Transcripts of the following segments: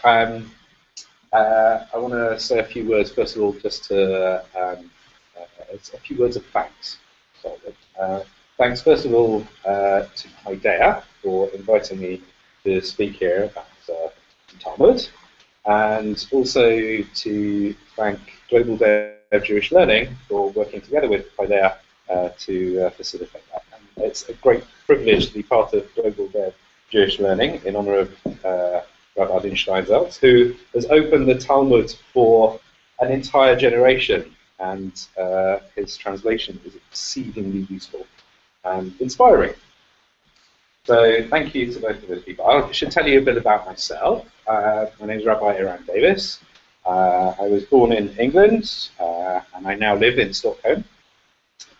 I want to say a few words, first of all, just to a few words of thanks. Thanks, first of all, to Idea for inviting me to speak here about Talmud, and also to thank Global Day of Jewish Learning for working together with Idea to facilitate that. And it's a great privilege to be part of Global Day of Jewish Learning in honor of Rabbi Steinsaltz, who has opened the Talmud for an entire generation, and his translation is exceedingly useful and inspiring. So thank you to both of those people. I should tell you a bit about myself. My name is Rabbi Eiran Davies. I was born in England, and I now live in Stockholm.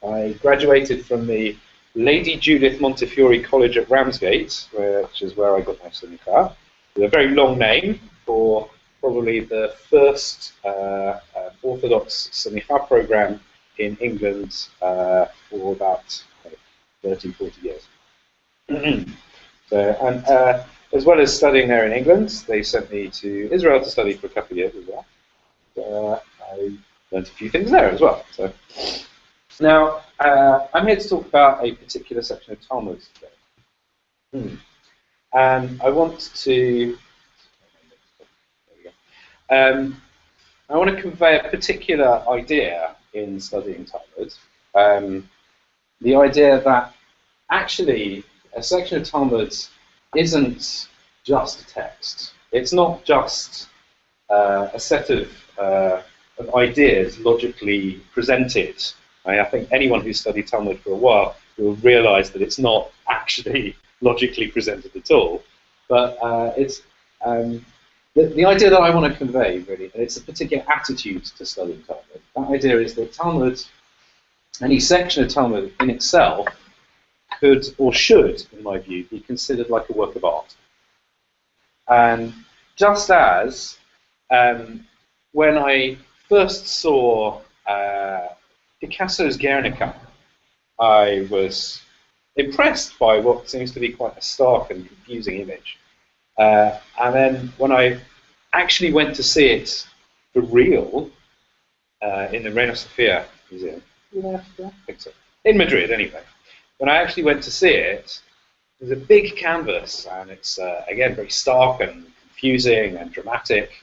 I graduated from the Lady Judith Montefiore College at Ramsgate, which is where I got my seminar. With a very long name for probably the first Orthodox seminar program in England for about 30, 40 years. As well as studying there in England, they sent me to Israel to study for a couple of years as well. I learned a few things there as well. So now I'm here to talk about a particular section of Talmud today. And I want to convey a particular idea in studying Talmud. The idea that actually a section of Talmud isn't just a text. It's not just a set of ideas logically presented. I think anyone who's studied Talmud for a while will realize that it's not actually logically presented at all. But it's the idea that I want to convey, really, and it's a particular attitude to studying Talmud. That idea is that Talmud, any section of Talmud in itself, could or should, in my view, be considered like a work of art. And just as when I first saw Picasso's Guernica, I was impressed by what seems to be quite a stark and confusing image. And then when I actually went to see it for real in the Reina Sofia Museum, I think so, in Madrid anyway, when I actually went to see it, there's a big canvas, and it's, again, very stark and confusing and dramatic,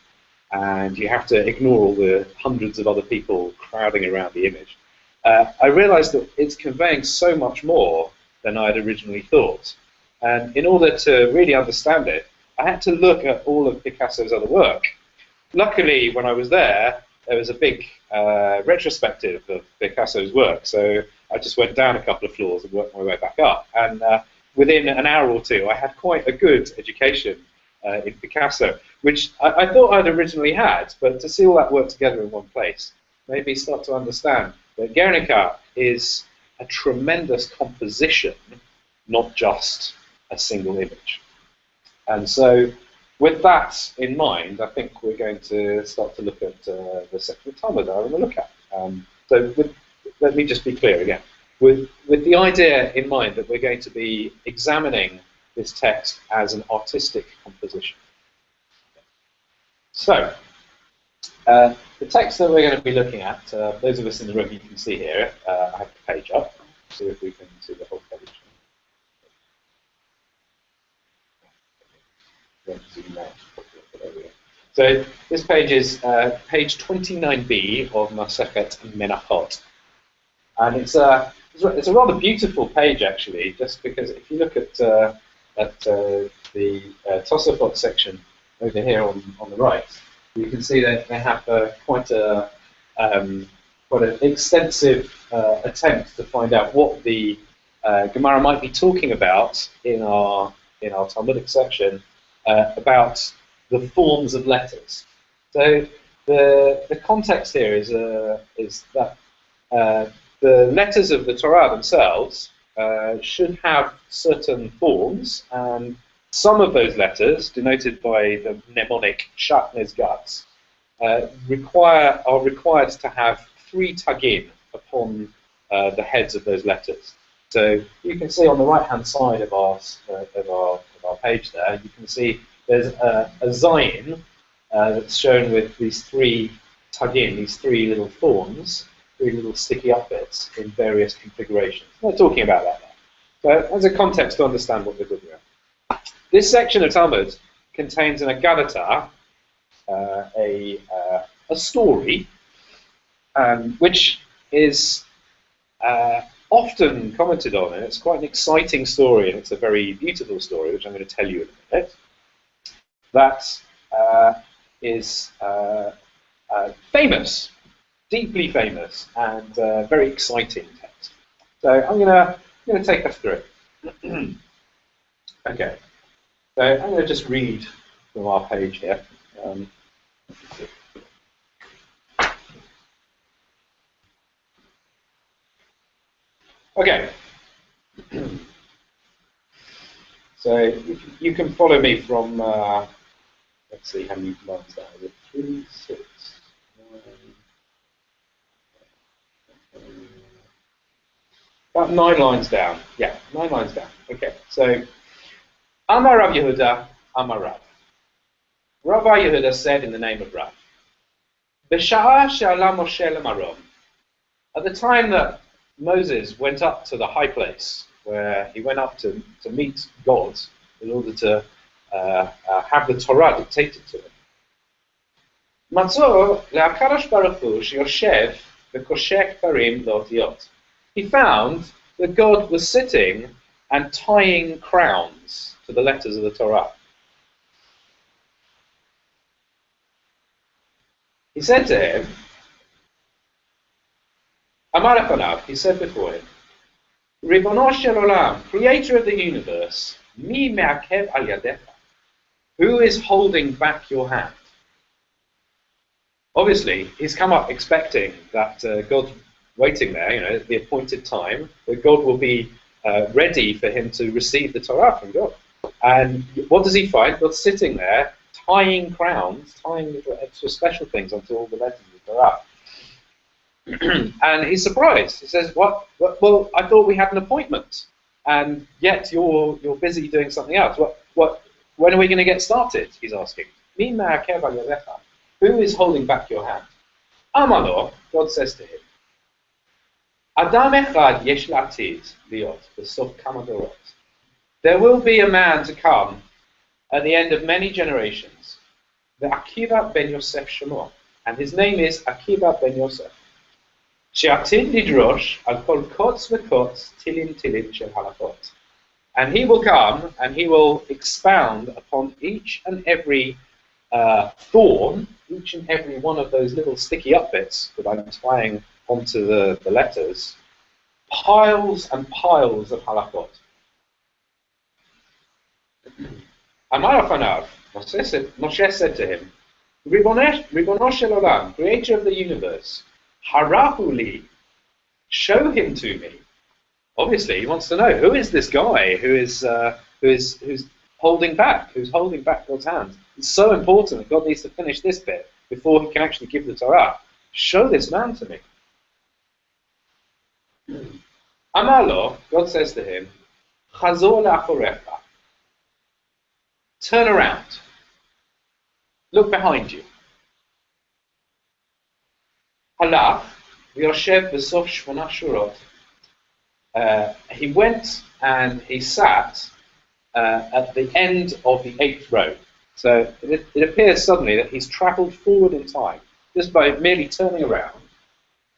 and you have to ignore all the hundreds of other people crowding around the image. I realized that it's conveying so much more than I had originally thought. And in order to really understand it, I had to look at all of Picasso's other work. Luckily, when I was there was a big retrospective of Picasso's work, so I just went down a couple of floors and worked my way back up. And within an hour or two, I had quite a good education in Picasso, which I thought I'd originally had, but to see all that work together in one place made me start to understand that Guernica is a tremendous composition, not just a single image. And so, with that in mind, I think we're going to start to look at the section of Talmud that I want to look at. Let me just be clear again. With the idea in mind that we're going to be examining this text as an artistic composition. So, the text that we're going to be looking at, those of us in the room, you can see here, I have the page up, see if we can see the whole page. So this page is page 29b of Masechet Menachot, and it's a rather beautiful page actually, just because if you look at the Tosafot section over here on the right, you can see that they have quite an extensive attempt to find out what the Gemara might be talking about in our Talmudic section about the forms of letters. So the context here is that the letters of the Torah themselves should have certain forms, and some of those letters, denoted by the mnemonic Shatnez Guts, are required to have 3 tagim upon the heads of those letters. So you can see on the right-hand side of our page there, you can see there's a Zion that's shown with these three tugin, these three little thorns, three little sticky up bits in various configurations. I'm not talking about that now. So as a context to understand what we're talking about. This section of Talmud contains an Agadata, a story, which is often commented on, and it's quite an exciting story, and it's a very beautiful story, which I'm going to tell you in a minute, that is famous, deeply famous, and very exciting text. So I'm going to take us through it. Okay, so I'm going to just read from our page here. Okay, so you can follow me from, let's see how many lines that is. 3, 6, 9, about 9 lines down. Yeah, 9 lines down. Okay, so Amar Rav Yehuda, Amar Rav. Rabbi Yehuda said in the name of Rav, B'sha'ah she'ala Moshe l'marom. At the time that Moses went up to the high place, where he went up to meet God in order to have the Torah dictated to him. Matzor le'akadosh baruch hu sheyoshev v'koshek parim l'otiyot. He found that God was sitting and tying crowns to the letters of the Torah. He said to him, Amar Afanav, he said before him, Ribono shel olam, creator of the universe, mi me'akev al yadecha. Who is holding back your hand? Obviously, he's come up expecting that God's waiting there, at the appointed time, that God will be ready for him to receive the Torah from God. And what does he find? God's sitting there, tying crowns, tying little extra special things onto all the letters of the Torah. And he's surprised. He says, "What? Well, I thought we had an appointment, and yet you're busy doing something else. What? When are we going to get started?" He's asking. Who is holding back your hand? Amalo, God says to him, Adam echad yesh latid liot b'sof kama dorot. There will be a man to come at the end of many generations, the Akiva ben Yosef Shemo, and his name is Akiva ben Yosef. She'atid lidrosh al kol kotz v'kotz tilin shel halachot. And he will come and he will expound upon each and every thorn, each and every one of those little sticky up bits that I'm tying onto the letters, piles and piles of halachot. Amar Afanav, Moshe said to him, Ribono shel olam, creator of the universe, harahu li, show him to me. Obviously, he wants to know, who is this guy who's holding back God's hand? It's so important that God needs to finish this bit before he can actually give the Torah. Show this man to me. Amalo, God says to him, Chazor la'achorecha. Turn around. Look behind you. Halach v'yoshev b'sof shmona shurot. He went and he sat at the end of the 8th row. So it appears suddenly that he's travelled forward in time. Just by merely turning around,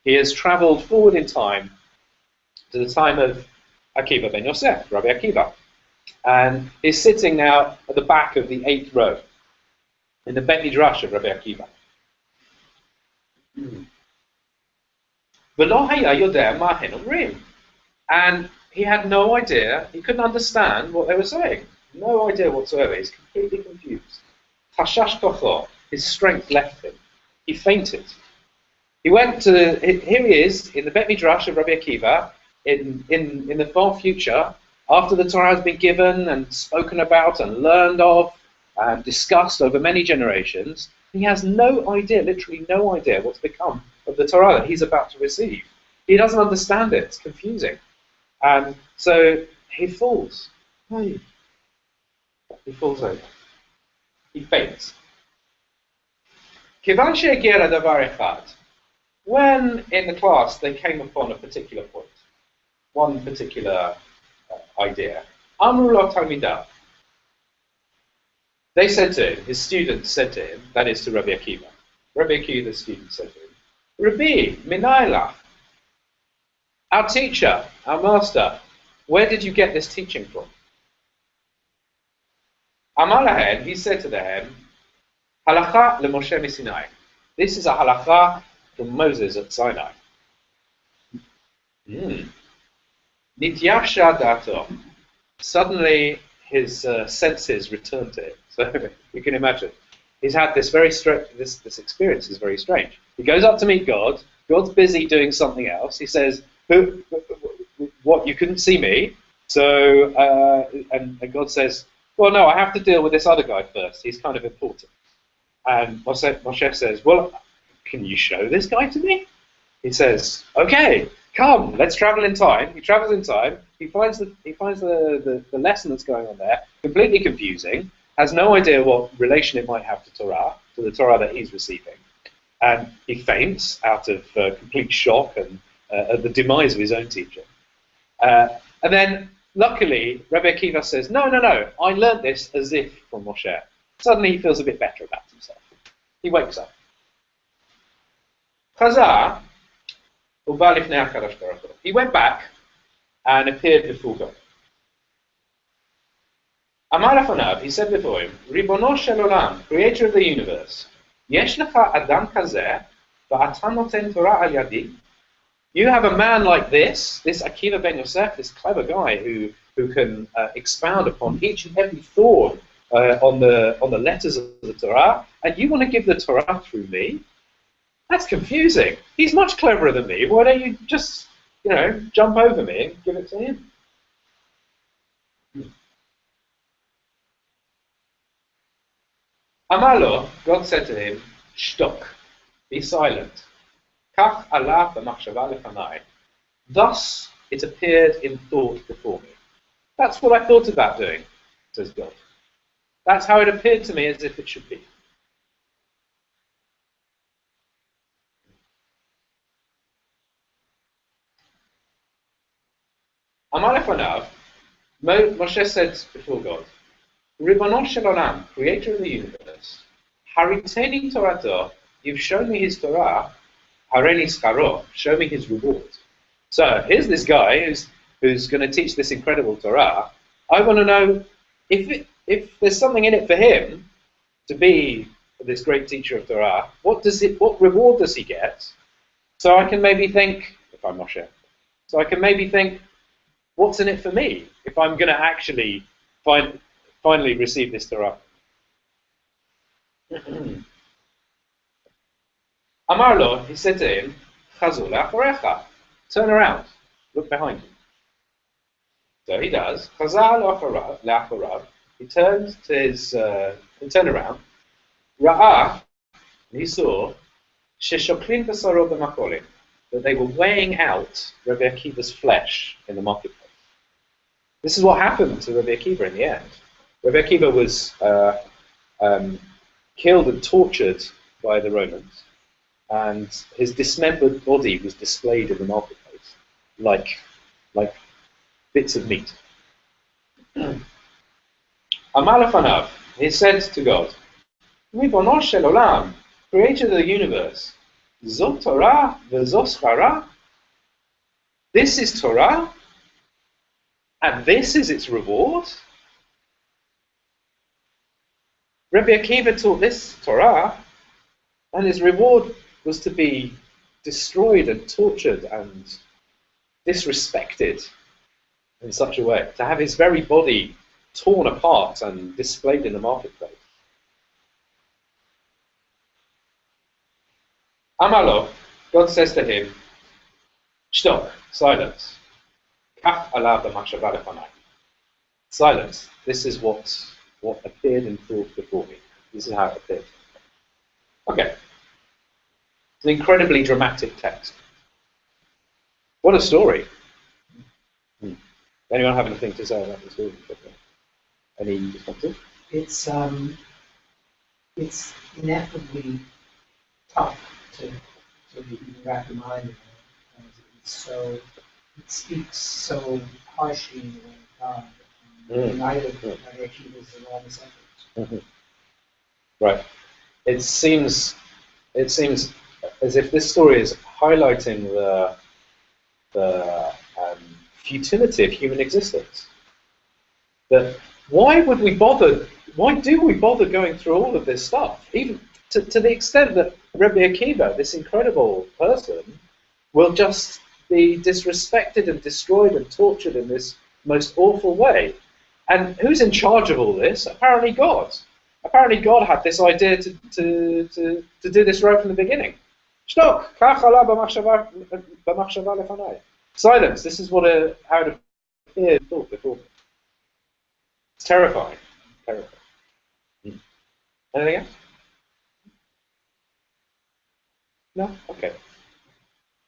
he has travelled forward in time to the time of Akiva ben Yosef, Rabbi Akiva. And he's sitting now at the back of the 8th row, in the Bet Midrash of Rabbi Akiva. And he had no idea, he couldn't understand what they were saying. No idea whatsoever. He's completely confused. Tashash kocho, his strength left him. He fainted. He went to, here he is, in the Bet Midrash of Rabbi Akiva, in the far future, after the Torah has been given and spoken about and learned of and discussed over many generations. He has no idea, literally no idea, what's become of the Torah that he's about to receive. He doesn't understand it. It's confusing. And so he falls. He falls over. faints. Kivan she'egia ladavar echad. When in the class they came upon a particular point, one particular idea, Amru lo talmidav. They said to him, his students said to him, that is to Rabbi Akiva. Rabbi Akiva, the student, said to him, Rabbi, minayla, our teacher, our master, where did you get this teaching from? Amar lahem, he said to them, halacha leMoshe miSinai. This is a halacha from Moses at Sinai. Nityasha dato. Suddenly his senses returned to him. So you can imagine. He's had this very this experience is very strange. He goes up to meet God. God's busy doing something else. He says, what, you couldn't see me? So, and God says, well, no, I have to deal with this other guy first. He's kind of important. And Moshe says, well, can you show this guy to me? He says, okay, come, let's travel in time. He travels in time. He finds the lesson that's going on there, completely confusing, has no idea what relation it might have to Torah, to the Torah that he's receiving. And he faints out of complete shock and at the demise of his own teaching. And then, luckily, Rabbi Akiva says, no, I learned this as if from Moshe. Suddenly he feels a bit better about himself. He wakes up. Chazar, he went back and appeared before God. Amar lefanav, he said before him, Ribono shel olam, creator of the universe, yesh lecha adam kazeh, va'ata noten Torah al yadi. You have a man like this Akiva ben Yosef, this clever guy who can expound upon each and every thought on the letters of the Torah, and you want to give the Torah through me? That's confusing. He's much cleverer than me. Why don't you just, jump over me and give it to him? Amalo, God said to him, Shtok, be silent. Kach alav b'machshava lefanai. Thus it appeared in thought before me. That's what I thought about doing, says God. That's how it appeared to me as if it should be. Amar lefanav, Moshe said before God, Ribono shel olam, creator of the universe, hariteni Torato, you've shown me his Torah, hareni skaro, show me his reward. So here's this guy who's going to teach this incredible Torah. I want to know if there's something in it for him to be this great teacher of Torah. What reward does he get? So I can maybe think, if I'm Moshe, what's in it for me if I'm going to actually finally receive this Torah? Amarlo, he said to him, Chazul la'achorecha, turn around, look behind you. So he does. Chazal la'achorav, he turned around. Ra'ah, he saw, sheshoklin b'saro b'makolim, that they were weighing out Rabbi Akiva's flesh in the marketplace. This is what happened to Rabbi Akiva in the end. Rabbi Akiva was killed and tortured by the Romans, and his dismembered body was displayed in the marketplace like bits of meat. Amar lefanav, he said to God, Ribono shel olam, creator of the universe, zot Torah v'zos schara. This is Torah, and this is its reward. Rabbi Akiva taught this Torah, and his reward was to be destroyed and tortured and disrespected in such a way, to have his very body torn apart and displayed in the marketplace. Amalo, God says to him, Shtok, silence. Kach alav b'machshava lefanai. Silence. This is what appeared in thought before me. This is how it appeared. Okay. It's an incredibly dramatic text. What a story. Anyone have anything to say about the story? Any responses? It's it's ineffably tough to even wrap your mind around because it speaks so harshly in the way of God, in light of Rabbi Akiva's enormous efforts. Right. It seems as if this story is highlighting the futility of human existence. That why would we bother? Why do we bother going through all of this stuff? Even to the extent that Rabbi Akiva, this incredible person, will just be disrespected and destroyed and tortured in this most awful way. And who's in charge of all this? Apparently God. Apparently God had this idea to do this right from the beginning. Shtok, silence. This is what how it appeared thought before. It's terrifying. Terrifying. Anything else? No? Okay.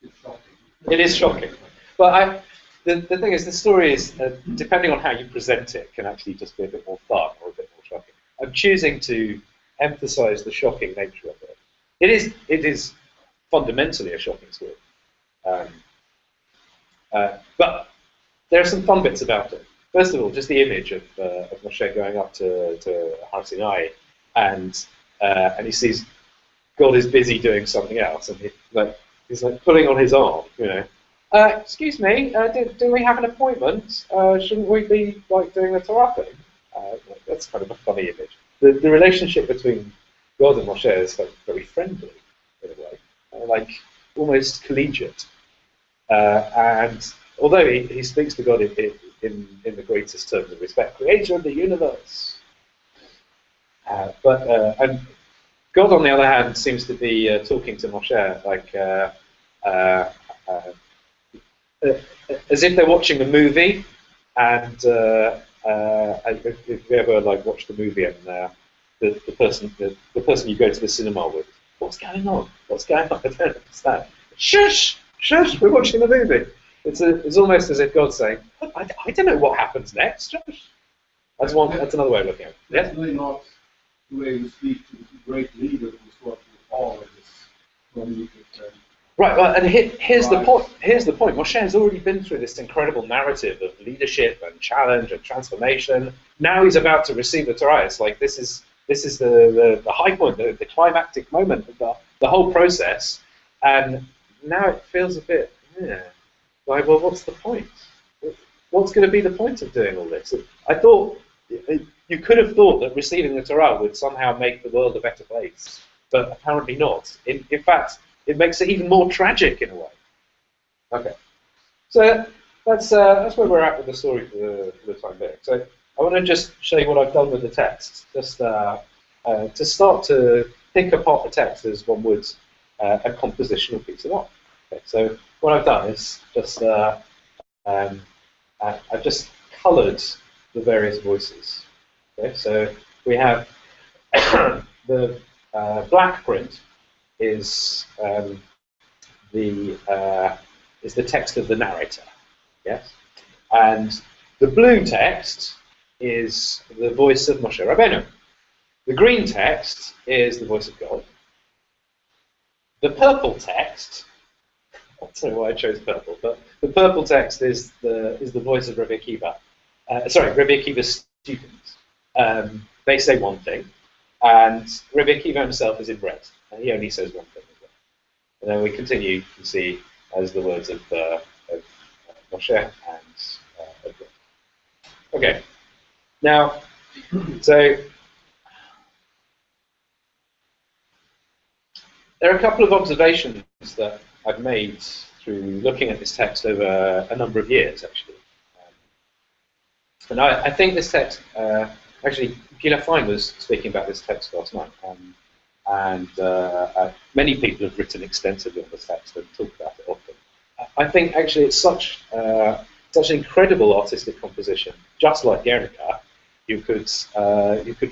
It's shocking. It is shocking. But the thing is, the story is, depending on how you present it, can actually just be a bit more fun or a bit more shocking. I'm choosing to emphasize the shocking nature of it. It is fundamentally a shocking story. But there are some fun bits about it. First of all, just the image of Moshe going up to Har Sinai, and he sees God is busy doing something else, and he's like pulling on his arm, you know. Excuse me, do we have an appointment? Shouldn't we be like doing the Torah thing? That's kind of a funny image. The relationship between God and Moshe is like very friendly in a way, like almost collegiate. And although he speaks to God in the greatest terms of respect, creator of the universe. And God, on the other hand, seems to be talking to Moshe like as if they're watching a movie, and if you ever like watch the movie and the person you go to the cinema with, what's going on? What's going on? I don't understand. Shush, shush, we're watching the movie. It's almost as if God's saying, I don't know what happens next. Shush. That's another way of looking at it. That's Yes? really not the way we speak to great leaders who sort of all of this from you could Right, well, and here's the point. Here's the point. Moshe has already been through this incredible narrative of leadership and challenge and transformation. Now he's about to receive the Torah. It's like this is the high point, the climactic moment of the whole process. And now it feels a bit, like, well, what's the point? What's going to be the point of doing all this? I thought you could have thought that receiving the Torah would somehow make the world a better place, but apparently not. In fact, it makes it even more tragic in a way. Okay, so that's where we're at with the story for the time being. So I want to just show you what I've done with the text, just to start to pick apart the text as one would a compositional piece of art. Okay, so what I've done is just I've just coloured the various voices. Okay, so we have the black print is the text of the narrator, yes, and the blue text is the voice of Moshe Rabbeinu. The green text is the voice of God. The purple text, I don't know why I chose purple, but the purple text is the voice of Rabbi Akiva. Rabbi Akiva's students. They say one thing, and Rabbi Akiva himself is in red, and he only says one thing as well. And then we continue to see as the words of Moshe and of God. Okay, now, so there are a couple of observations that I've made through looking at this text over a number of years, actually. And I think this text, actually, Gila Fine was speaking about this text last night, and many people have written extensively on this text and talk about it often. I think actually it's such an incredible artistic composition, just like Guernica. You could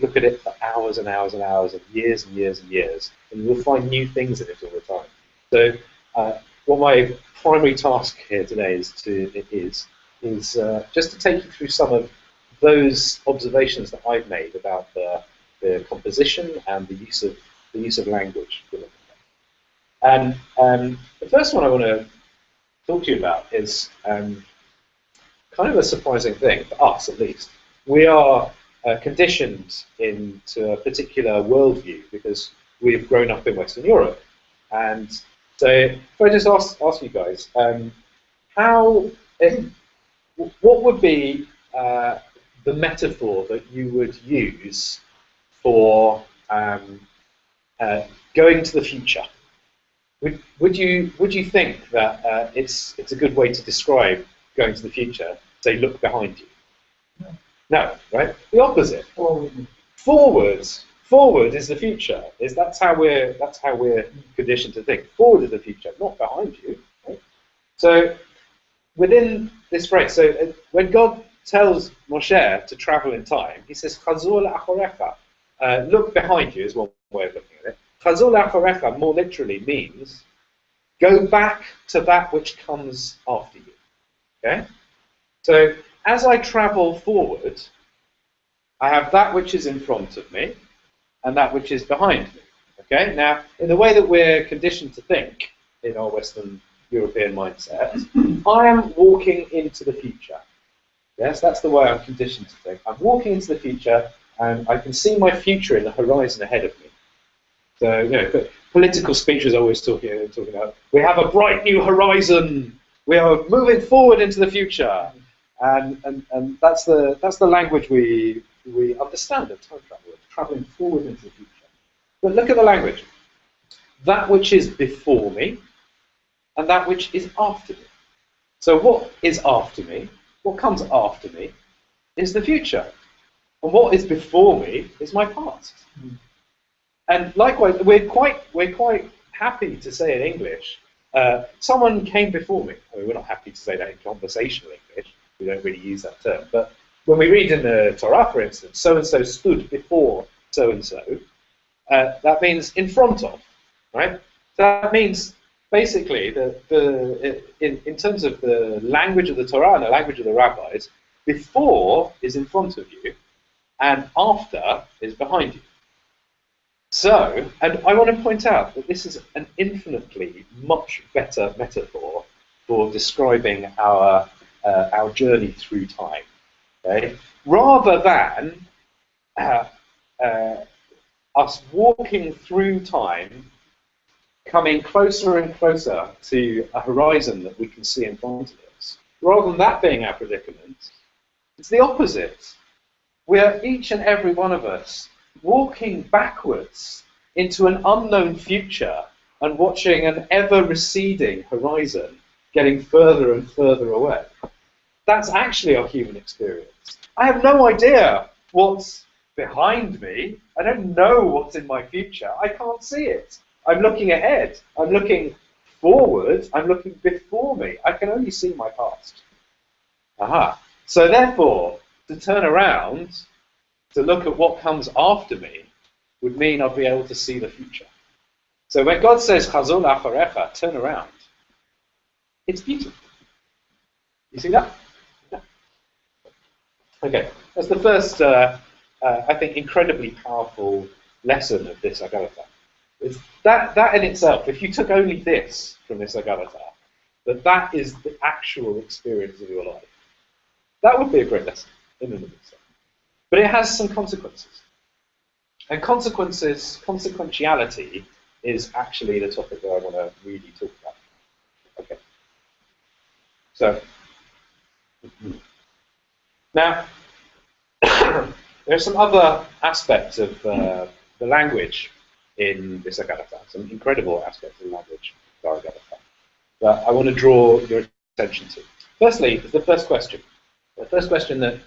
look at it for hours and hours and hours, and years and years and years, and you'll find new things in it all the time. So, what my primary task here today is just to take you through some of those observations that I've made about the the composition and the use of language. And the first one I want to talk to you about is kind of a surprising thing, for us at least. We are conditioned into a particular worldview because we've grown up in Western Europe. And so if I just ask you guys, what would be the metaphor that you would use for going to the future? Would you think that it's a good way to describe going to the future? Say, look behind you. No, right? The opposite. Forward. Forward is the future. That's how we're conditioned to think. Forward is the future, not behind you. Right? So within this phrase, so when God tells Moshe to travel in time, he says, "Chazor la'achorecha." Look behind you is one way of looking at it. Chazor la'achorecha more literally means go back to that which comes after you. Okay? So as I travel forward, I have that which is in front of me and that which is behind me. Okay? Now, in the way that we're conditioned to think in our Western European mindset, I am walking into the future. Yes, that's the way I'm conditioned to think. I'm walking into the future and I can see my future in the horizon ahead of me. So, you know, political speeches always talking about, we have a bright new horizon, we are moving forward into the future. And that's the language we understand of time travel, traveling forward into the future. But look at the language. That which is before me and that which is after me. So what is after me, what comes after me, is the future. And what is before me is my past. And likewise, we're quite happy to say in English, someone came before me. I mean, we're not happy to say that in conversational English. We don't really use that term. But when we read in the Torah, for instance, so-and-so stood before so-and-so, that means in front of, right? So that means basically in terms of the language of the Torah and the language of the rabbis, before is in front of you and after is behind you. So, and I want to point out that this is an infinitely much better metaphor for describing our journey through time. Okay? Rather than us walking through time, coming closer and closer to a horizon that we can see in front of us, rather than that being our predicament, it's the opposite. We are each and every one of us walking backwards into an unknown future and watching an ever-receding horizon getting further and further away. That's actually our human experience. I have no idea what's behind me. I don't know what's in my future. I can't see it. I'm looking ahead. I'm looking forward. I'm looking before me. I can only see my past. Aha. So therefore, to turn around, to look at what comes after me, would mean I'll be able to see the future. So when God says, Chazor la'achorecha, turn around, it's beautiful. You see that? Yeah. Okay, that's the first, I think, incredibly powerful lesson of this Agarata. It's that in itself, if you took only this from this Agarata, that is the actual experience of your life, that would be a great lesson in and of itself. But it has some consequences. And consequentiality is actually the topic that I want to really talk about. Okay. So, now, there are some other aspects of the language in this Agarata, some incredible aspects of the language of our Agarata that I want to draw your attention to. Firstly, the first question. The first question that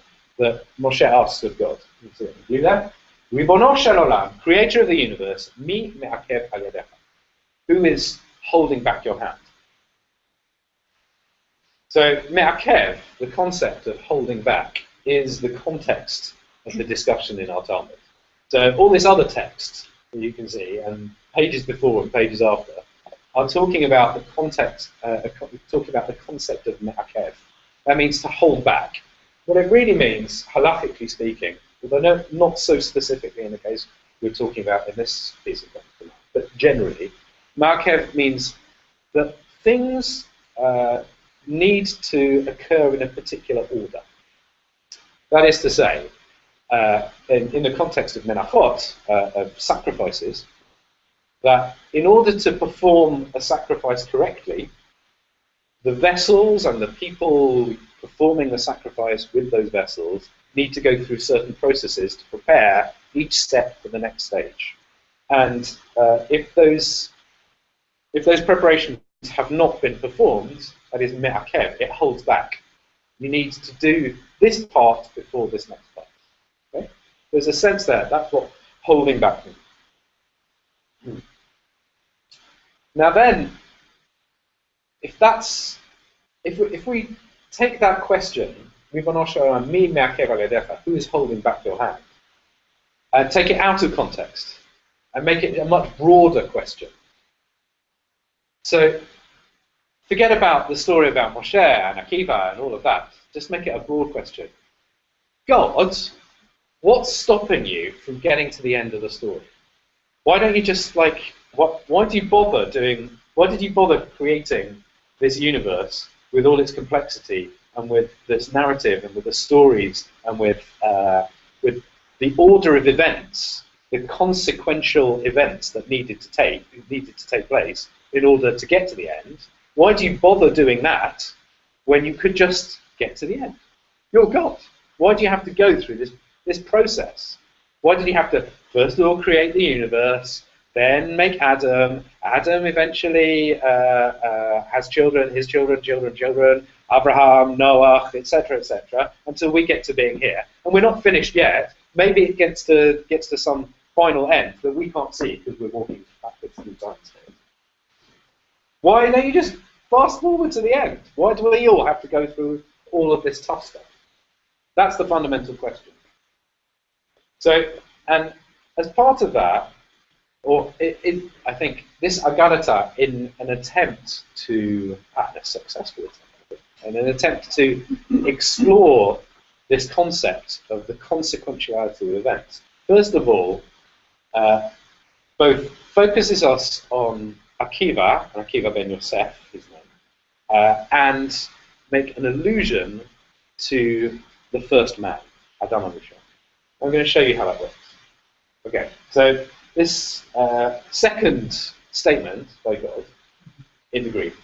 Moshe asks of God. You there? Ribono shel olam, creator of the universe, mi me'akev al yadecha. Who is holding back your hand? So me'akev, the concept of holding back, is the context of the discussion in our Talmud. So all this other text that you can see, and pages before and pages after, are talking about the context, talking about the concept of me'akev. That means to hold back. What it really means, halachically speaking, although not so specifically in the case we're talking about in this piece of document, but generally, Ma'akev means that things need to occur in a particular order. That is to say, in the context of Menachot, of sacrifices, that in order to perform a sacrifice correctly, the vessels and the people performing the sacrifice with those vessels need to go through certain processes to prepare each step for the next stage. And if those preparations have not been performed, that is me'akev, it holds back. You need to do this part before this next part. Okay? There's a sense there. That's what holding back means. Now then, if we take that question, who is holding back your hand, and take it out of context and make it a much broader question. So forget about the story about Moshe and Akiva and all of that. Just make it a broad question. God, what's stopping you from getting to the end of the story? Why don't you just why do you bother doing? Why did you bother creating this universe with all its complexity and with this narrative and with the stories and with the order of events, the consequential events that needed to take place in order to get to the end? Why do you bother doing that when you could just get to the end? You're God. Why do you have to go through this process? Why did you have to first of all create the universe, then make Adam? Adam eventually has children, his children, Abraham, Noah, etc., until we get to being here. And we're not finished yet. Maybe it gets to some final end that we can't see because we're walking backwards through time space. Why don't you just fast forward to the end? Why do we all have to go through all of this tough stuff? That's the fundamental question. So, and as part of that, I think this Agadata, in an attempt to, a successful attempt, in an attempt to explore this concept of the consequentiality of events, first of all, both focuses us on Akiva, and Akiva ben Yosef, his name, and make an allusion to the first man, Adam HaRishon. I'm going to show you how that works. Okay, so this second statement by God in the Greek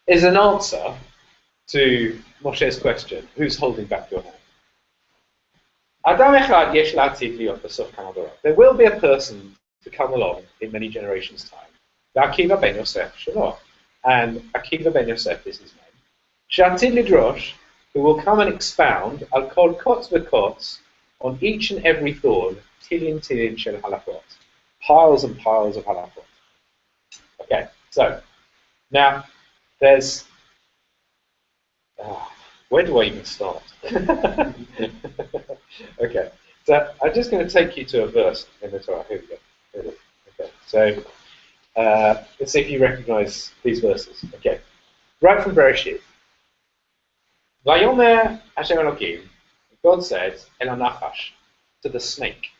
is an answer to Moshe's question, who's holding back your hand? Adam echad yesh la'atid liot b'sof kama dorot. There will be a person to come along in many generations' time. Akiva ben Yosef shelo. And Akiva ben Yosef is his name. She'atid lidrosh, who will come and expound al kol kotz v'kotz on each and every thorn, tilin shel halachot. Piles and piles of halachot. Okay, so now there's where do I even start? Okay, so I'm just going to take you to a verse in the Torah. Here we go. Okay, so let's see if you recognize these verses. Okay, right from Bereshit. Vayomer Hashem Elokim, God said, El Anachash, to the snake.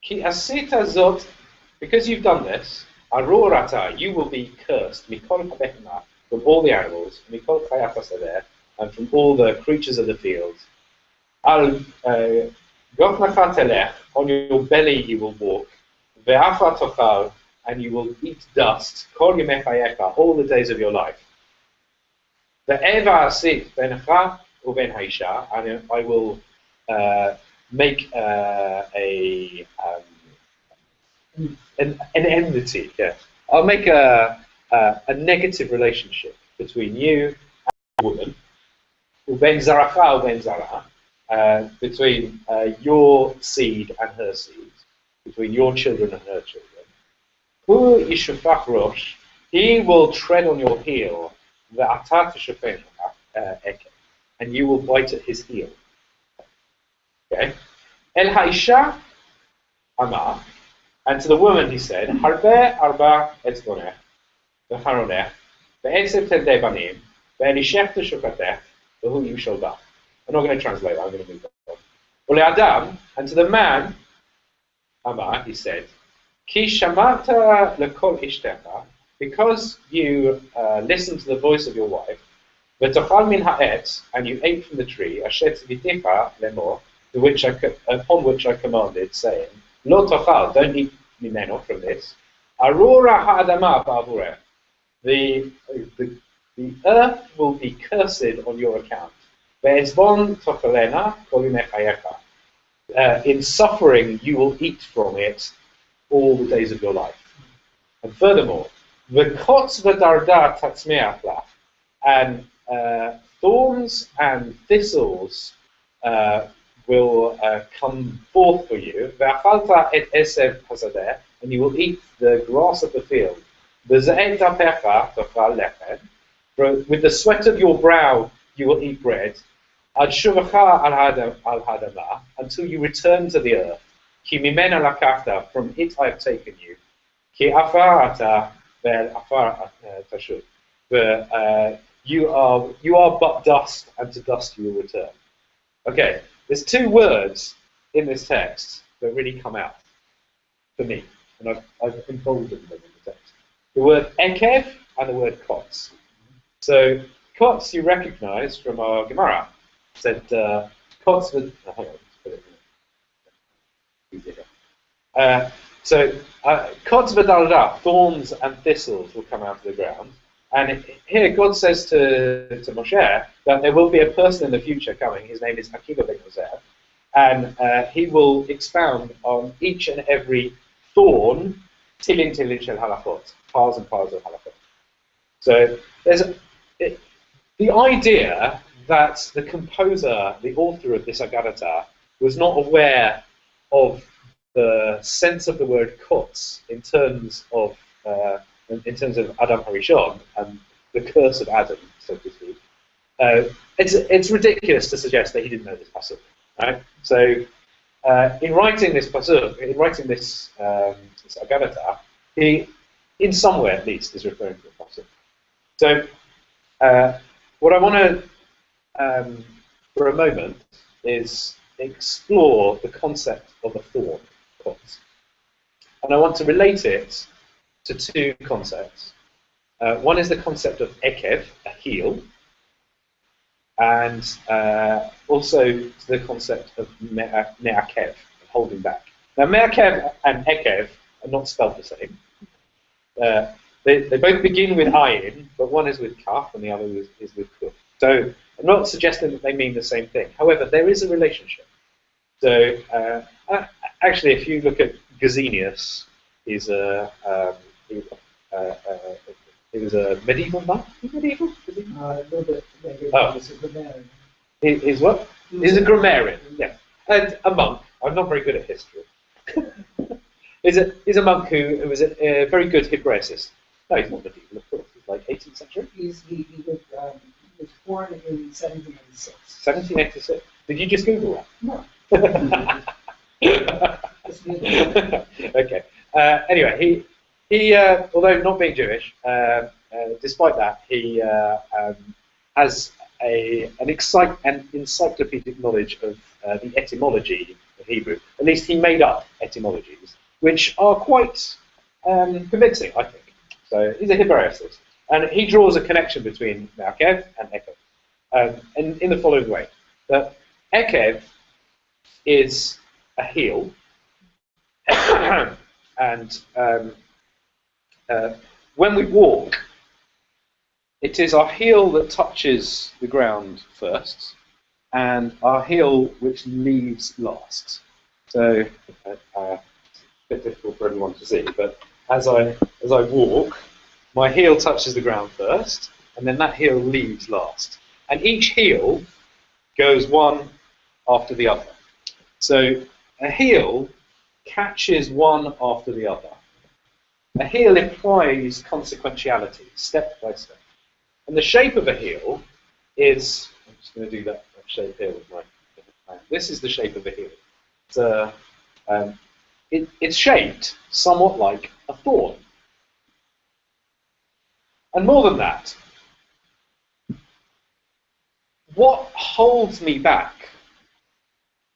Ki asita zot, because you've done this, arurata, you will be cursed, mikol habehma, from all the animals, mikol chayat hasadeh, and from all the creatures of the field. Al gofnacha telech, on your belly you will walk, ve'afa tochal, and you will eat dust, kol yemei chayecha, all the days of your life. Ve'eva asit bencha uben haisha, and I will make an enmity. Yeah, I'll make a negative relationship between you and the woman. Uben zaracha uben zara, between your seed and her seed, between your children and her children. Hu yishufach rosh, he will tread on your heel. Ve'ata teshufech eke, and you will bite at his heel. Okay. El Haisha Amar, and to the woman he said, Harbe arba etzbonech, v'haronech, ve'etzev tedei banim, ve'elishech teshukatech, v'hu yushalba. I'm not going to translate that, I'm going to move on. Well, Adam, and to the man, Amar, he said, Ki shamata lekol ishtecha, because you listened to the voice of your wife, v'tochal min ha'etz, and you ate from the tree, asher tziviticha lemor, upon which I commanded, saying, Lo tochal, don't eat mimeno from this. Arura ha'adama ba'avurech, the earth will be cursed on your account. Ve'ezvon tochalena kol yimei chayecha. In suffering, you will eat from it all the days of your life. And furthermore, v'kotz v'darda tatzmeach lach, and thorns and thistles will come forth for you. Ve'achalta et esev hazadeh, and you will eat the grass of the field. V'ze'et apecha tochal lechem, with the sweat of your brow you will eat bread. Ad shuvacha al hadamah, until you return to the earth. Ki mimena lakachta, from it I have taken you. Ki afarata vel afar tashub. You are but dust, and to dust you will return. Okay, there's two words in this text that really come out for me, and I've emboldened them in the text. The word ekev and the word kotz. So kotz you recognise from our Gemara. Said kotz hang on, let's put it easier. So kotz v'darda, thorns and thistles will come out of the ground. And here God says to Moshe that there will be a person in the future coming. His name is Akiva ben Yosef, and he will expound on each and every thorn, tilin shel halachot, piles and piles of halachot. So there's the idea that the composer, the author of this Agadata, was not aware of the sense of the word kotz in terms of Adam Harishon and the curse of Adam, so to speak. It's ridiculous to suggest that he didn't know this pasuk, right? So in writing this pasuk, in writing this Agadata, he, in some way at least, is referring to the pasuk. So what I want to for a moment is explore the concept of a thorn, kotz. And I want to relate it to two concepts. One is the concept of ekev, a heel, and also to the concept of me'akev, holding back. Now, me'akev and ekev are not spelled the same. They both begin with ayin, but one is with kaf and the other is with kuf. So I'm not suggesting that they mean the same thing. However, there is a relationship. So actually, if you look at Gesenius, he's he was a medieval monk. Medieval? A little bit. Oh. He's a grammarian. He's what? He's a grammarian. Yeah, and a monk. I'm not very good at history. He's a monk who was a very good Hebraicist. No, he's not medieval, of course. He's like 18th century. He was born in 1786. 1786. Did you just Google No. Okay. Anyway, he although not being Jewish, despite that, he has an encyclopedic knowledge of the etymology of Hebrew. At least he made up etymologies, which are quite convincing, I think. So he's a Hebraicist, and he draws a connection between Me'akev and Ekev, in the following way: that Ekev is a heel, and when we walk, it is our heel that touches the ground first, and our heel which leaves last. So it's a bit difficult for everyone to see, but as I walk, my heel touches the ground first, and then that heel leaves last. And each heel goes one after the other. So a heel catches one after the other. A heel implies consequentiality, step by step. And the shape of a heel is, I'm just going to do that shape here with my hand. This is the shape of a heel. It's shaped somewhat like a thorn. And more than that, what holds me back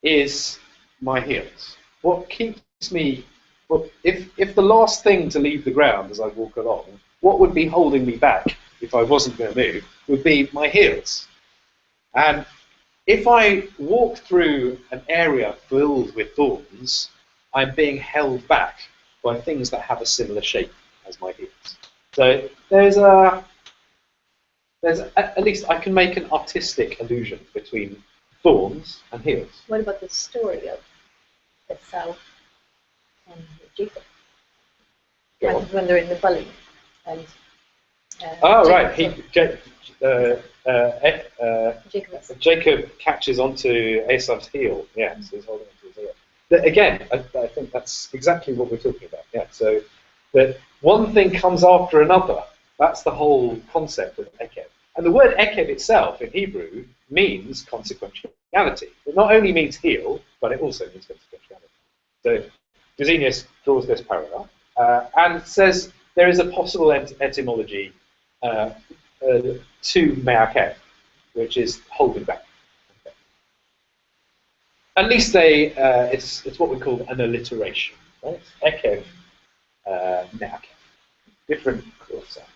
is my heels. What keeps me, well, if the last thing to leave the ground as I walk along, what would be holding me back if I wasn't going to move would be my heels. And if I walk through an area filled with thorns, I'm being held back by things that have a similar shape as my heels. So there's at least I can make an artistic allusion between thorns and heels. What about the story of Esau and Jacob? When they're in the valley, and right. Jacob catches onto Esau's heel. Yes, he's holding onto his heel. But again, I think that's exactly what we're talking about. Yeah. So that one thing comes after another. That's the whole concept of ekev. And the word ekev itself in Hebrew means consequentiality. It not only means heel, but it also means consequentiality. So Gesenius draws this parallel and says there is a possible etymology to me'akev, which is holding back. Okay. At least it's what we call an alliteration, right? Ekev, me'akev. Different chord sound.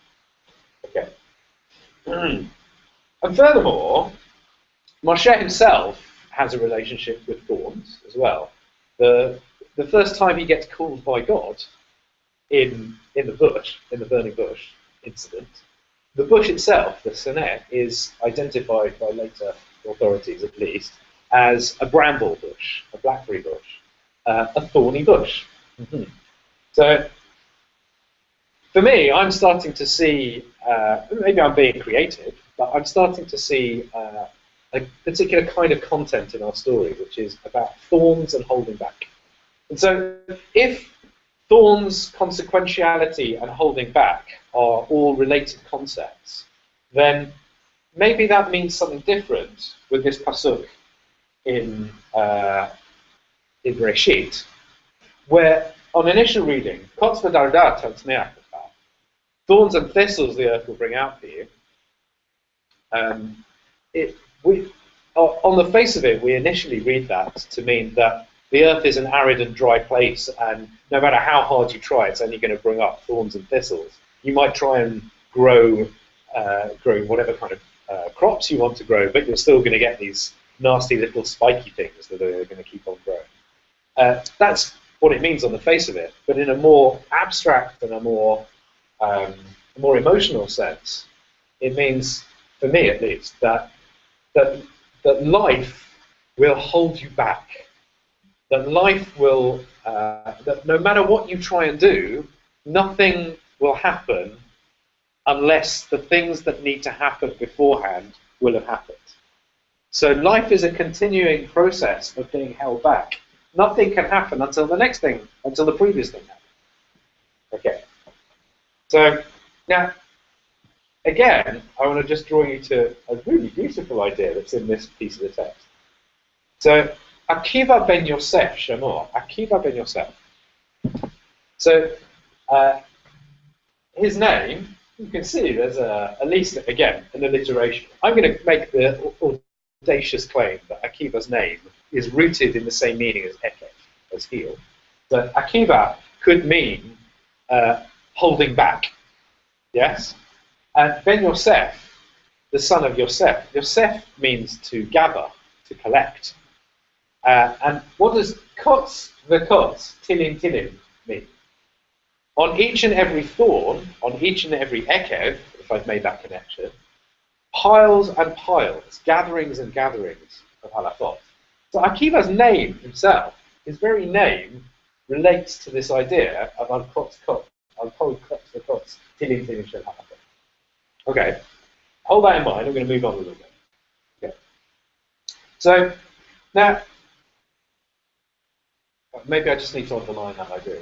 Okay. And furthermore, Moshe himself has a relationship with thorns as well. The first time he gets called by God in the bush, in the burning bush incident, the bush itself, the Seneh, is identified by later authorities at least as a bramble bush, a blackberry bush, a thorny bush. Mm-hmm. So for me, I'm starting to see, maybe I'm being creative, but I'm starting to see a particular kind of content in our story, which is about thorns and holding back. And so if thorns, consequentiality, and holding back are all related concepts, then maybe that means something different with this pasuk in Bereshit, where on initial reading, Kotz v'darda tatmeach, thorns and thistles the earth will bring out for you. On the face of it, we initially read that to mean that the earth is an arid and dry place, and no matter how hard you try, it's only going to bring up thorns and thistles. You might try and grow whatever kind of crops you want to grow, but you're still going to get these nasty little spiky things that are going to keep on growing. That's what it means on the face of it, but in a more abstract and a more emotional sense, it means, for me at least, that life will hold you back. That life will, that no matter what you try and do, nothing will happen unless the things that need to happen beforehand will have happened. So life is a continuing process of being held back. Nothing can happen until the next thing, until the previous thing happens. Okay. So now, again, I want to just draw you to a really beautiful idea that's in this piece of the text. So, Akiva ben Yosef, Shamor, Akiva ben Yosef. So, his name, you can see there's at least, again, an alliteration. I'm going to make the audacious claim that Akiva's name is rooted in the same meaning as Ekev, as heel. So, Akiva could mean holding back. Yes? And Ben Yosef, the son of Yosef. Yosef means to gather, to collect. And what does kotz v'kotz, tilim, mean? On each and every thorn, on each and every ekev, if I've made that connection, piles and piles, gatherings and gatherings of halachot. So Akiva's name himself, his very name, relates to this idea of al-kotz v'kotz, tilim shel halachot. Okay, hold that in mind. I'm going to move on a little bit. Okay. So now, maybe I just need to underline that idea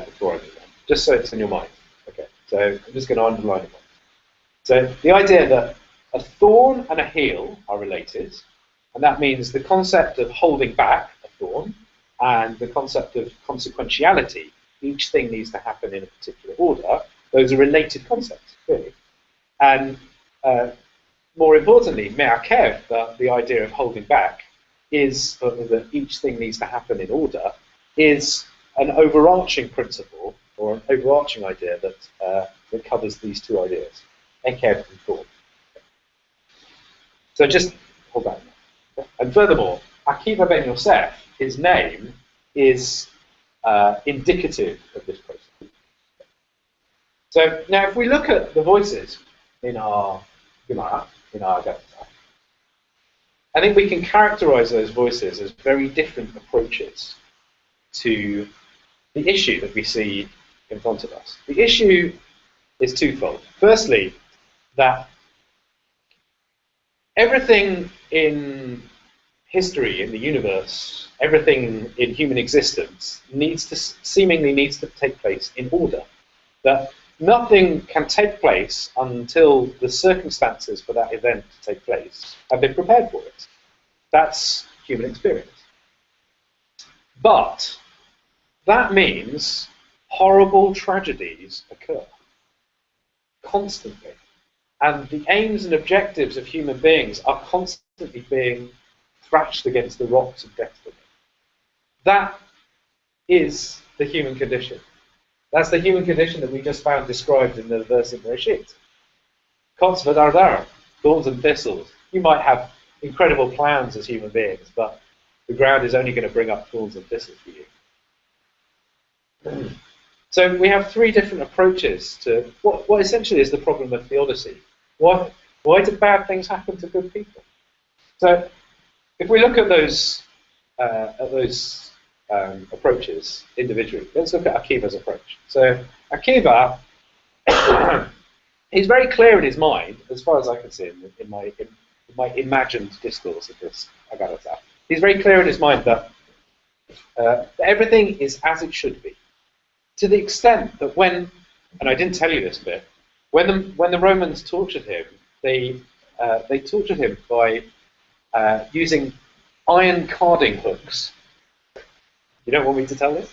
before I move on, just so it's in your mind. Okay, so I'm just going to underline it. So the idea that a thorn and a heel are related, and that means the concept of holding back a thorn and the concept of consequentiality, each thing needs to happen in a particular order, those are related concepts, really. And more importantly, me'akev, the idea of holding back, is that each thing needs to happen in order, is an overarching principle or an overarching idea that covers these two ideas, ekev and thought. So just hold back. And furthermore, Akiva ben Yosef, his name, is indicative of this process. So now if we look at the voices in our Gemara, in our Agadah, I think we can characterize those voices as very different approaches to the issue that we see in front of us. The issue is twofold. Firstly, that everything in history, in the universe, everything in human existence seemingly needs to take place in order. That nothing can take place until the circumstances for that event to take place have been prepared for it. That's human experience. But that means horrible tragedies occur constantly. And the aims and objectives of human beings are constantly being thrashed against the rocks of destiny. That is the human condition. That's the human condition that we just found described in the verse in Bereshit. Kots v'dardar, thorns and thistles. You might have incredible plans as human beings, but the ground is only going to bring up thorns and thistles for you. So we have three different approaches to what essentially is the problem of theodicy. Why do bad things happen to good people? So if we look at those approaches individually, let's look at Akiva's approach. So Akiva, he's very clear in his mind, as far as I can see in my imagined discourse of this Agadah. He's very clear in his mind that everything is as it should be, to the extent that when, and I didn't tell you this bit, when the Romans tortured him, they tortured him by using iron carding hooks. You don't want me to tell this?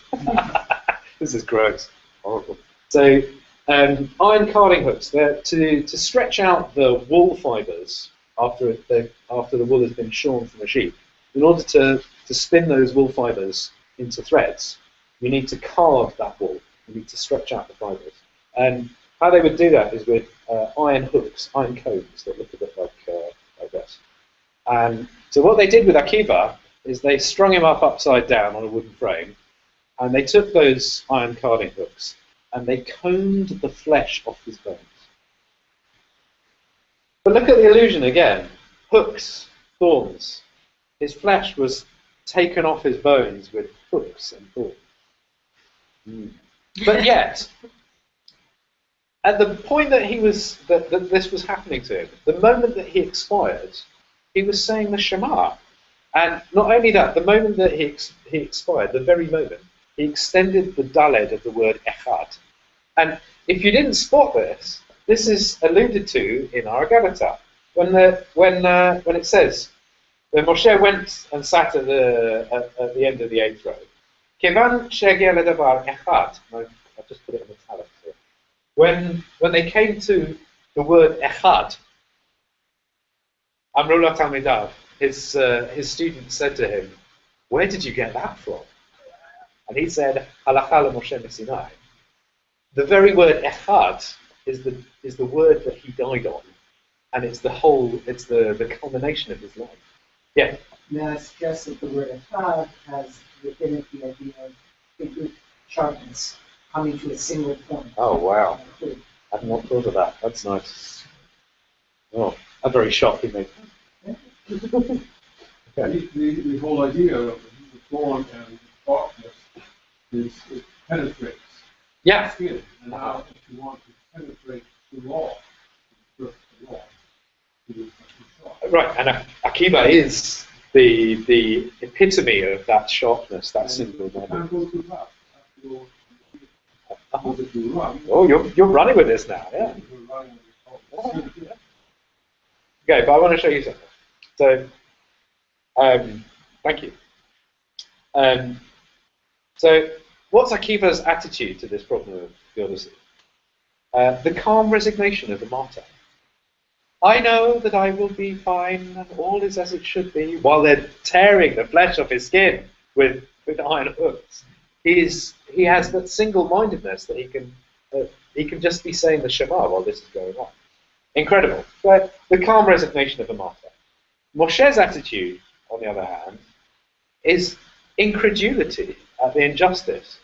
This is gross, horrible. So iron carding hooks, to stretch out the wool fibres after the wool has been shorn from a sheep. In order to spin those wool fibres into threads, you need to card that wool. You need to stretch out the fibres. And how they would do that is with iron hooks, iron combs that look a bit like this. And so what they did with Akiva is they strung him up upside down on a wooden frame, and they took those iron carding hooks and they combed the flesh off his bones. But look at the illusion again. Hooks, thorns. His flesh was taken off his bones with hooks and thorns. But yet, at the point that that this was happening to him, the moment that he expired, he was saying the Shema. And not only that, the moment that he expired, the very moment, he extended the daled of the word echad. And if you didn't spot this, this is alluded to in our Agadah. When it says, when Moshe went and sat at the end of the eighth row, Kevan shegia ledavar echad. I've just put it in italics here. When they came to the word echad, Amrullah Talmidav, his student said to him, "Where did you get that from?" And he said, "Halacha Moshe Sinai." The very word echad is the word that he died on, and it's the culmination of his life. Yeah. May I suggest that the word echad has within it the idea of big sharpness, coming to a single point. Oh wow! I've not thought of that. That's nice. Oh, a very shocking thing. Okay. The whole idea of the thorn and darkness is it penetrates Yeah. skin. And now, if you want to penetrate the law, the law, Right, and Akiva is the epitome of that sharpness, that single moment. Oh, you're running with this now, yeah. Okay, but I want to show you something. So, thank you. So, what's Akiva's attitude to this problem of theodicy? The calm resignation of the martyr. I know that I will be fine, and all is as it should be, while they're tearing the flesh off his skin with iron hooks. He has that single-mindedness that he can just be saying the Shema while this is going on. Incredible. But the calm resignation of a martyr. Moshe's attitude, on the other hand, is incredulity at the injustice.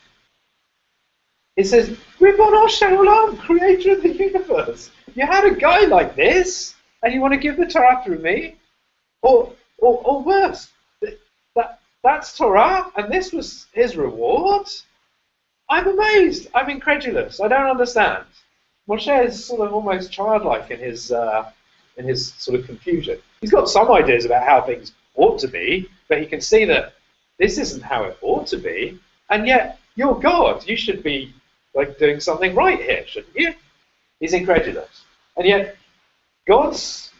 He says, Ribono shel olam, creator of the universe. You had a guy like this, and you want to give the Torah through me? Or worse, that's Torah, and this was his reward? I'm amazed. I'm incredulous. I don't understand. Moshe is sort of almost childlike in his sort of confusion. He's got some ideas about how things ought to be, but he can see that this isn't how it ought to be, and yet you're God. You should be like doing something right here, shouldn't you? He's incredulous. And yet God's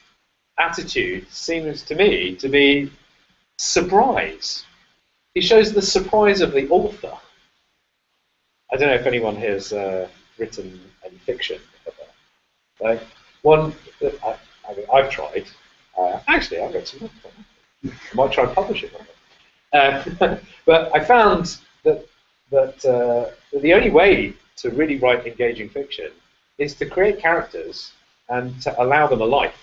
attitude seems to me to be surprise. He shows the surprise of the author. I don't know if anyone here has written any fiction about that. Like one that I've tried. Actually, I've got some. I might try and publish it. But I found that the only way to really write engaging fiction is to create characters and to allow them a life,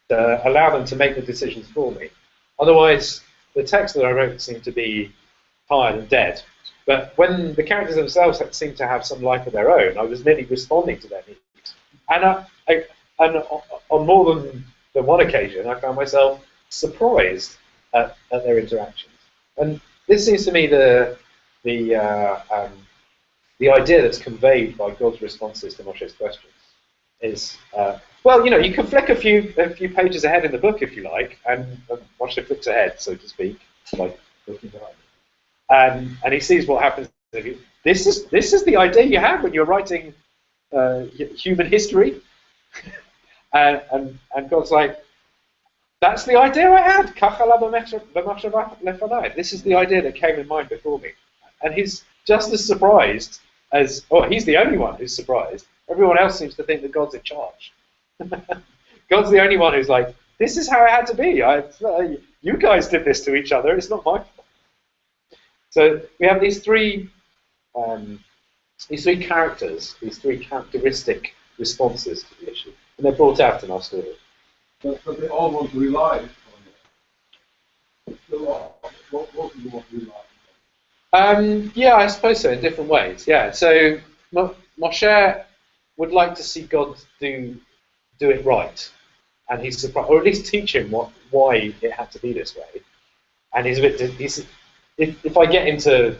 to allow them to make the decisions for me. Otherwise, the text that I wrote seemed to be tired and dead. But when the characters themselves seemed to have some life of their own, I was merely responding to their needs. And on more than one occasion, I found myself surprised at their interactions. And this seems to me the idea that's conveyed by God's responses to Moshe's questions is, well, you can flick a few pages ahead in the book if you like, and Moshe flicks ahead, so to speak, like looking behind. And he sees what happens. This is the idea you have when you're writing human history, and God's like, that's the idea I had. This is the idea that came in mind before me. And he's just as surprised as, he's the only one who's surprised. Everyone else seems to think that God's in charge. God's the only one who's like, this is how it had to be. You guys did this to each other. It's not my fault. So we have these three characters, these three characteristic responses to the issue, and they're brought out in our story. But they all want to rely on it. What do you want to rely on? Yeah, I suppose so, in different ways. Yeah, so Moshe would like to see God do it right, and he's surprised, or at least teach him why it had to be this way. And he's a bit. If I get into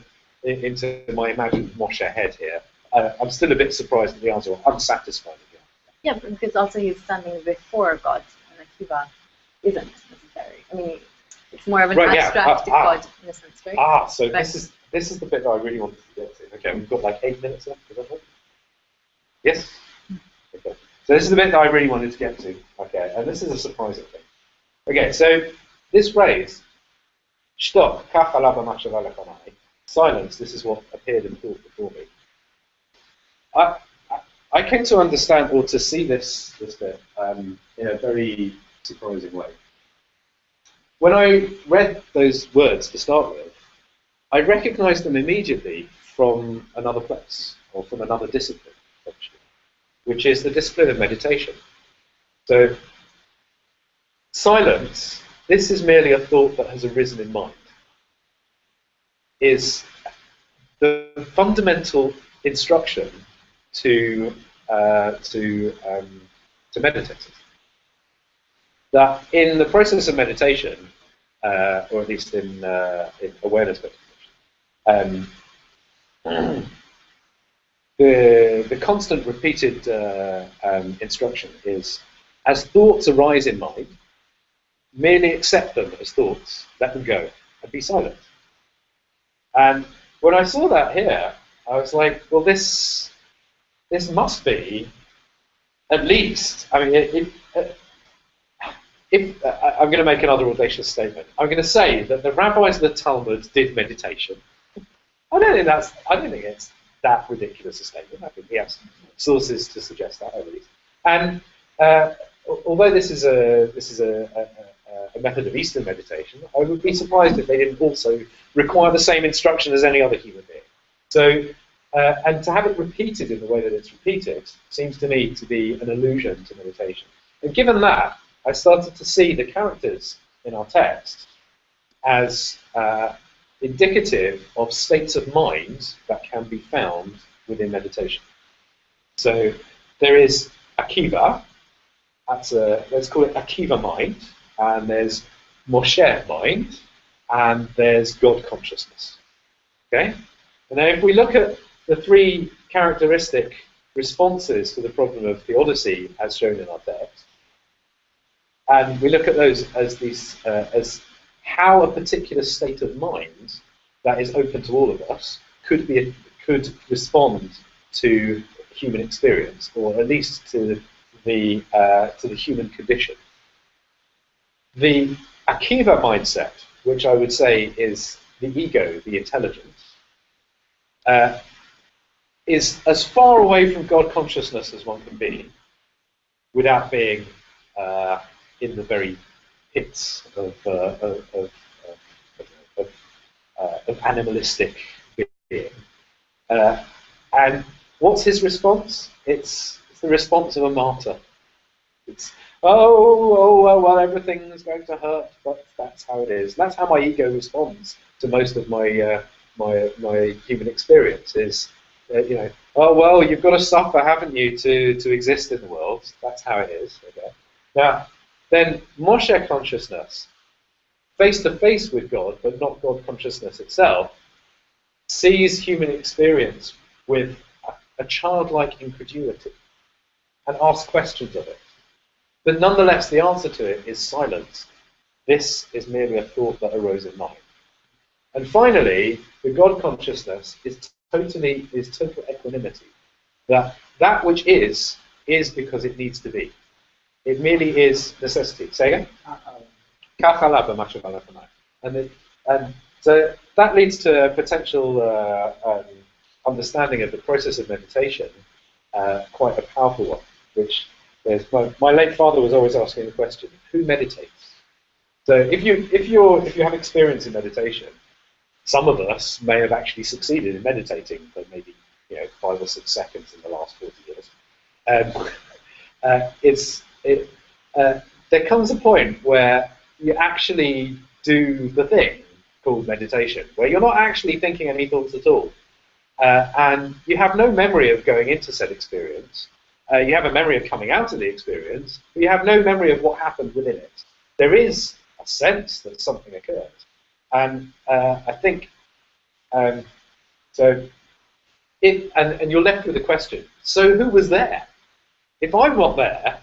my imagined Moshe head here, I'm still a bit surprised at the answer, or unsatisfied with the answer. Yeah, because also he's standing before God, and Akiva isn't necessary. I mean, it's more of an abstract God in a sense, right? So this is the bit that I really wanted to get to. Okay, we've got like 8 minutes left. Is that right? Yes. Okay. So this is the bit that I really wanted to get to. Okay, and this is a surprising thing. Okay, so this phrase, shtok, kach alav ha'machshava lefanai, silence, this is what appeared in thought before me. I came to understand, or to see this bit in a very surprising way. When I read those words to start with, I recognized them immediately from another place, or from another discipline, actually, which is the discipline of meditation. So, silence, this is merely a thought that has arisen in mind, is the fundamental instruction to meditators. That in the process of meditation, or at least in awareness meditation, the constant repeated instruction is, as thoughts arise in mind, merely accept them as thoughts, let them go, and be silent. And when I saw that here, I was like, well, this must be at least, I mean, if I'm going to make another audacious statement, I'm going to say that the rabbis of the Talmud did meditation. I don't think it's that ridiculous a statement. I think we have sources to suggest that, at least. And although this is a method of Eastern meditation, I would be surprised if they didn't also require the same instruction as any other human being. So, and to have it repeated in the way that it's repeated seems to me to be an allusion to meditation. And given that, I started to see the characters in our text as indicative of states of mind that can be found within meditation. So there is Akiva, let's call it Akiva mind, and there's Moshe mind, and there's God consciousness. Okay? And now if we look at the three characteristic responses to the problem of theodicy as shown in our text, and we look at those as as how a particular state of mind that is open to all of us could respond to human experience, or at least to the human condition. The Akiva mindset, which I would say is the ego, the intelligence, is as far away from God consciousness as one can be, without being in the very pits of animalistic being. And what's his response? It's the response of a martyr. It's, well, everything's going to hurt, but that's how it is. That's how my ego responds to most of my my human experience. Is oh well, you've got to suffer, haven't you, to exist in the world? That's how it is. Okay. Now, then Moshe consciousness, face to face with God, but not God consciousness itself, sees human experience with a childlike incredulity and asks questions of it. But nonetheless, the answer to it is silence. This is merely a thought that arose in mind. And finally, the God consciousness is total equanimity. That which is because it needs to be. It merely is necessity. Say again? And so that leads to a potential understanding of the process of meditation, quite a powerful one, which is my late father was always asking the question, who meditates? So if you have experience in meditation, some of us may have actually succeeded in meditating for maybe 5 or 6 seconds in the last 40 years. There comes a point where you actually do the thing called meditation, where you're not actually thinking any thoughts at all. And you have no memory of going into said experience. You have a memory of coming out of the experience, but you have no memory of what happened within it. There is a sense that something occurred. And I think, so, and you're left with the question, so who was there? If I'm not there,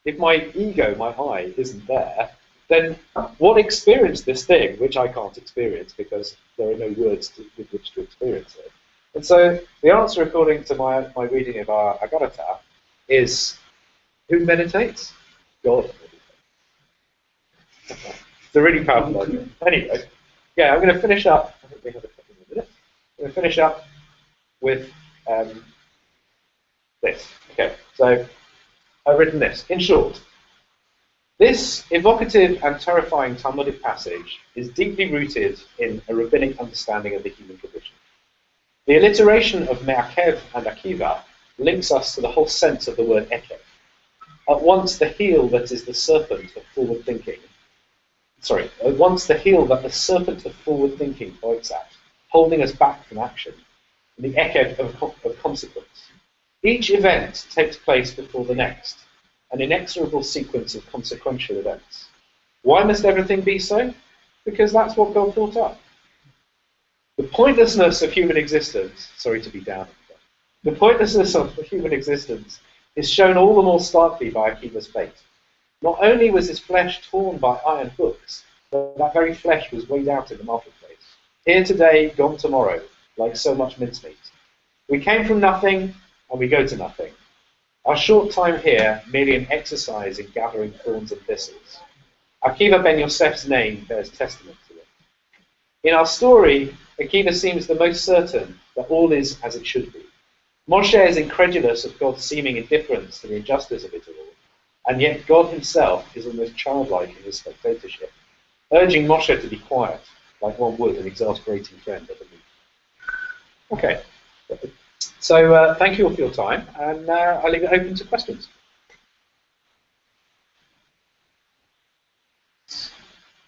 if my ego, my I, isn't there, then what experienced this thing, which I can't experience because there are no words with which to experience it? And so the answer, according to my reading of our Agarata, is who meditates? God meditates. It's a really powerful idea. Anyway, yeah, I'm going to finish up. I think we have a couple of minutes. I'm going to finish up with this. Okay, so I've written this. In short, this evocative and terrifying Talmudic passage is deeply rooted in a rabbinic understanding of the human condition. The alliteration of Me'akev and Akiva links us to the whole sense of the word Ekev. At once the heel that is the serpent of forward thinking, at once the heel that the serpent of forward thinking bites at, holding us back from action, and the Ekev of consequence. Each event takes place before the next, an inexorable sequence of consequential events. Why must everything be so? Because that's what God thought up. The pointlessness of human existence, sorry to be down, the pointlessness of human existence is shown all the more starkly by Akiva's fate. Not only was his flesh torn by iron hooks, but that very flesh was weighed out in the marketplace. Here today, gone tomorrow, like so much mincemeat. We came from nothing, and we go to nothing. Our short time here, merely an exercise in gathering thorns and thistles. Akiva ben Yosef's name bears testament to it. In our story, Akiva seems the most certain that all is as it should be. Moshe is incredulous of God's seeming indifference to the injustice of it all, and yet God himself is almost childlike in his spectatorship, urging Moshe to be quiet, like one would an exasperating friend at a meeting. Okay, so thank you all for your time, and I'll leave it open to questions.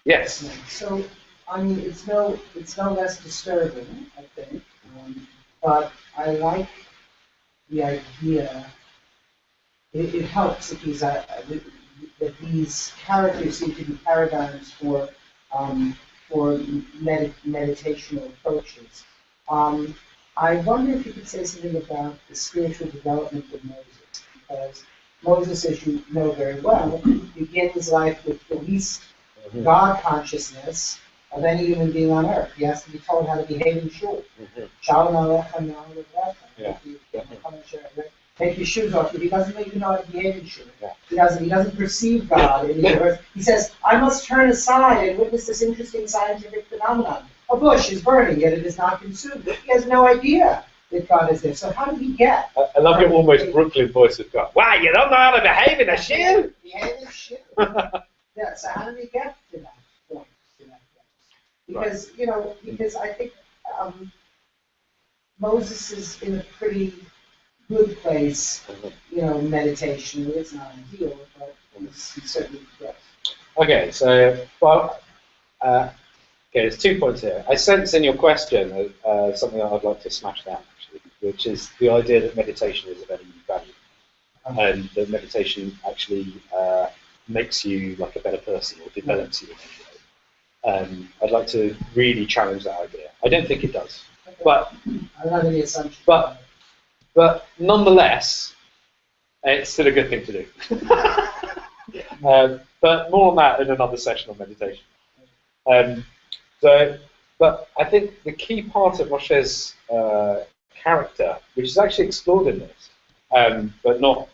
Yes. So, I mean, it's no less disturbing, I think, but I like the idea. It helps that these characters seem to be paradigms for meditational approaches. I wonder if you could say something about the spiritual development of Moses, because Moses, as you know very well, begins life with the least God consciousness of any human being on earth. He has to be told how to behave in shul. Take your shoes off. He doesn't even know how to behave in shul. He doesn't perceive God in the earth. He says, I must turn aside and witness this interesting scientific phenomenon. A bush is burning, yet it is not consumed. He has no idea that God is there. So how did he get? I love your almost Brooklyn voice of God. Wow, you don't know how to behave in a shul? Behave in shul. Yeah, so how did he get to that point? Because, because I think Moses is in a pretty good place, meditation. It's not ideal, but he's certainly good. Okay, so, okay, there's 2 points here. I sense in your question something that I'd like to smash down, actually, which is the idea that meditation is of any value. And that meditation actually makes you like a better person or develops you in any way. I'd like to really challenge that idea. I don't think it does. Okay. But I don't have any assumption. But nonetheless, it's still a good thing to do. But more on that in another session on meditation. But I think the key part of Moshe's character, which is actually explored in this, but not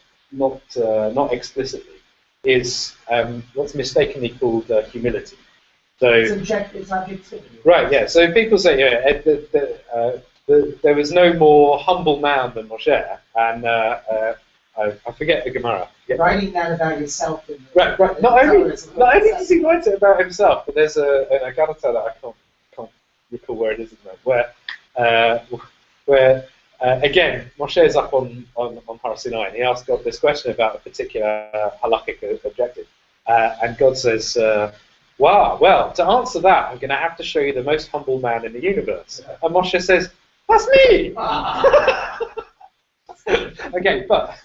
explicitly, is what's mistakenly called humility. So It's objectivity. right, yeah. So people say, there was no more humble man than Moshe, and I forget the Gemara. Writing that about yourself. Right. Not only does he write it about himself, but there's a Gadata that I can't recall where it is at the moment, where again Moshe is up on Har Sinai, and he asks God this question about a particular halakhic objective, and God says, "Wow, well, to answer that, I'm going to have to show you the most humble man in the universe." And Moshe says, "That's me." Okay, but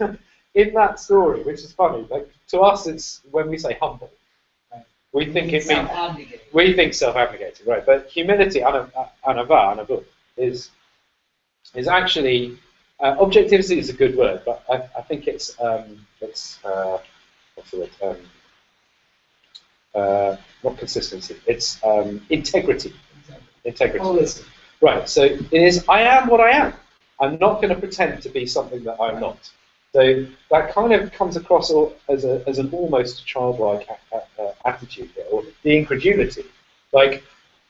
in that story, which is funny, like to us, it's when we say humble, we think it means self-abnegating, right? But humility, anava, is actually objectivity is a good word, but I think it's what's the word? Not consistency. It's integrity. Integrity. Holistic. Right. So it is. I am what I am. I'm not going to pretend to be something that I'm not. So that kind of comes across as an almost childlike attitude here, or the incredulity. Like,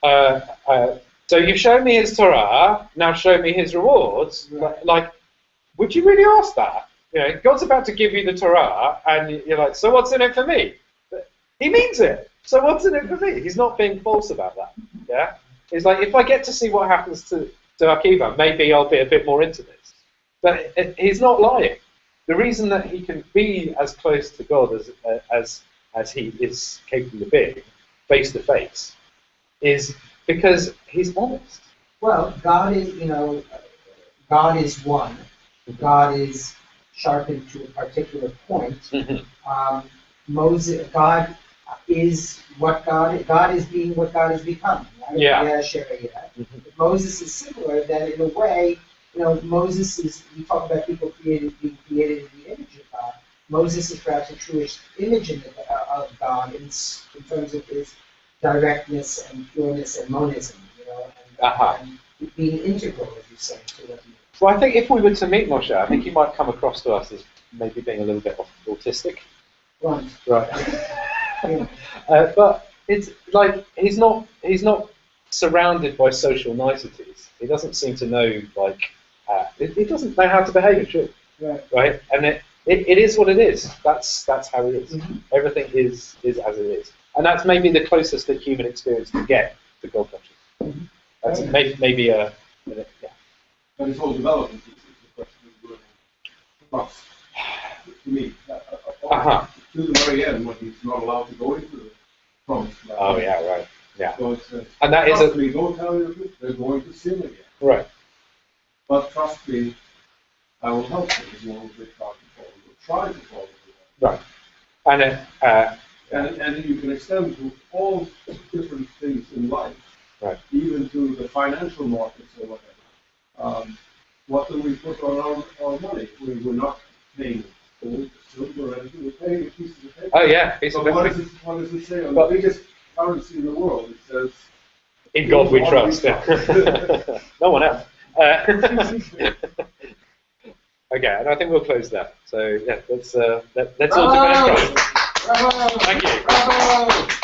so you've shown me his Torah, now show me his rewards. Right. Like, would you really ask that? God's about to give you the Torah, and you're like, so what's in it for me? He means it. So what's in it for me? He's not being false about that. Yeah. It's like, if I get to see what happens to Akiva, maybe I'll be a bit more into this. But he's not lying. The reason that he can be as close to God as he is capable of being, face to face, is because he's honest. Well, God is one. God is sharpened to a particular point. God is what God is being what God has become. Right? Yeah. But Moses is similar, that in a way, Moses is, we talk about people being created in the image of God. Moses is perhaps a truest image of God in terms of his directness and pureness and monism, and being integral, as you say, to what he is. Well, I think if we were to meet Moshe, I think he might come across to us as maybe being a little bit autistic. Right. Yeah. But it's like he's not surrounded by social niceties. He doesn't seem to know he doesn't know how to behave in truth. Right. Right. And it is what it is. That's how it is. Everything is as it is, and that's maybe the closest that human experience can get to God consciousness. That's maybe a yeah. But it's all development. It's a question of trust. To me, to the very end, when he's not allowed to go into the promised land. Oh yeah, right. Yeah. So it says, and that trust is me, don't tell you the truth. They're going to sin again. Right. But trust me, I will help them as long as they try to follow. Try to follow the law. Right. And you can extend to all different things in life, right. Even to the financial markets or whatever. What do we put on our money? We're not paying gold, silver, or anything. We're paying pieces of paper. Oh yeah, piece So of paper. what does it say on the biggest currency in the world? It says, "In God we trust." No one else. Okay, and I think we'll close that. So yeah, let's all give it a try. Bravo! Thank you. Bravo!